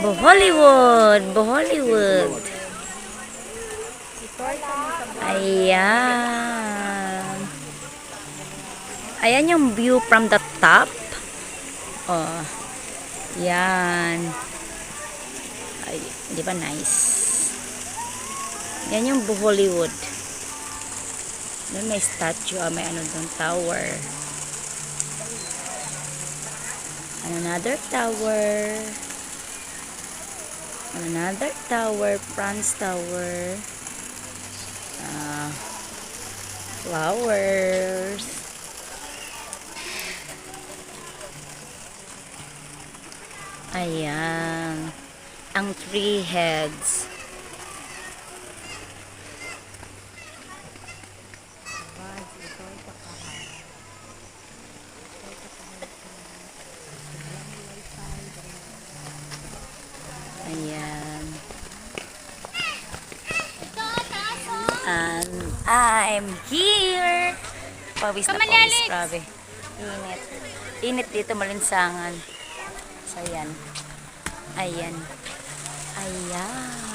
Hollywood, Hollywood. Ayan. Ayan yung view from the top. Oh. Yan. Ay, di ba nice? Yan yung Hollywood. Doon may statue, may ano doon, tower. Another tower. Another tower, France Tower. Flowers. Ayan. Ang three heads. Ayan. And I'm here. Pawis na pawis, grabe. Init. Init dito, malinsangan. So, ayan. Ayan. Ayan.